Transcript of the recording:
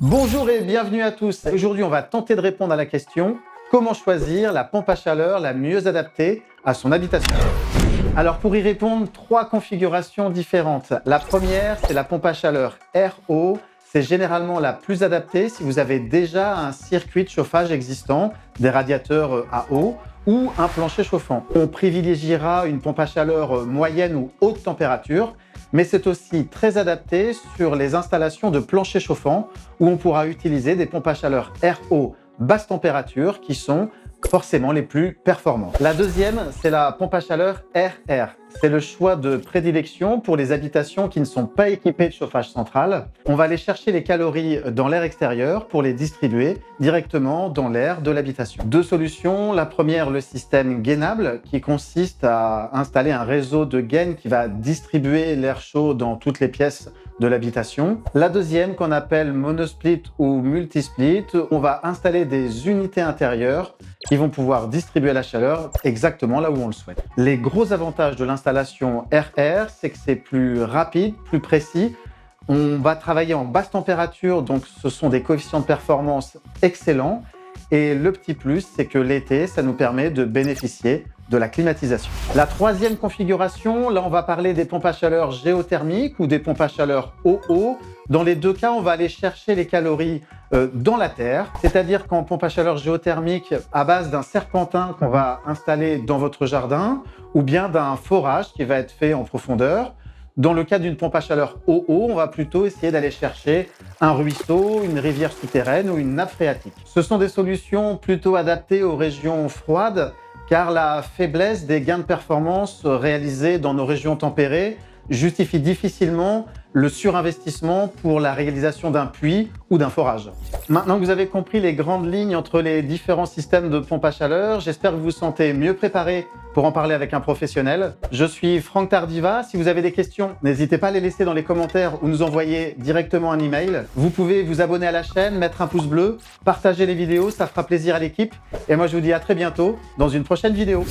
Bonjour et bienvenue à tous. Aujourd'hui, on va tenter de répondre à la question comment choisir la pompe à chaleur la mieux adaptée à son habitation. Alors pour y répondre, 3 configurations différentes. La première, c'est la pompe à chaleur RO. C'est généralement la plus adaptée si vous avez déjà un circuit de chauffage existant, des radiateurs à eau ou un plancher chauffant. On privilégiera une pompe à chaleur moyenne ou haute température, mais c'est aussi très adapté sur les installations de plancher chauffant où on pourra utiliser des pompes à chaleur RO basse température qui sont forcément les plus performantes. La deuxième, c'est la pompe à chaleur RR. C'est le choix de prédilection pour les habitations qui ne sont pas équipées de chauffage central. On va aller chercher les calories dans l'air extérieur pour les distribuer directement dans l'air de l'habitation. 2 solutions. La première, le système gainable qui consiste à installer un réseau de gaines qui va distribuer l'air chaud dans toutes les pièces de l'habitation. La deuxième, qu'on appelle monosplit ou multisplit, on va installer des unités intérieures qui vont pouvoir distribuer la chaleur exactement là où on le souhaite. Les gros avantages de l'installation RR, c'est que c'est plus rapide, plus précis. On va travailler en basse température, donc ce sont des coefficients de performance excellents. Et le petit plus, c'est que l'été, ça nous permet de bénéficier de la climatisation. La troisième configuration, là on va parler des pompes à chaleur géothermiques ou des pompes à chaleur OO. Dans les deux cas, on va aller chercher les calories dans la terre, c'est-à-dire qu'en pompe à chaleur géothermique à base d'un serpentin qu'on va installer dans votre jardin ou bien d'un forage qui va être fait en profondeur. Dans le cas d'une pompe à chaleur OO, on va plutôt essayer d'aller chercher un ruisseau, une rivière souterraine ou une nappe phréatique. Ce sont des solutions plutôt adaptées aux régions froides car la faiblesse des gains de performance réalisés dans nos régions tempérées justifie difficilement le surinvestissement pour la réalisation d'un puits ou d'un forage. Maintenant que vous avez compris les grandes lignes entre les différents systèmes de pompe à chaleur, j'espère que vous vous sentez mieux préparé pour en parler avec un professionnel. Je suis Franck Tardiva. Si vous avez des questions, n'hésitez pas à les laisser dans les commentaires ou nous envoyer directement un email. Vous pouvez vous abonner à la chaîne, mettre un pouce bleu, partager les vidéos, ça fera plaisir à l'équipe. Et moi, je vous dis à très bientôt dans une prochaine vidéo.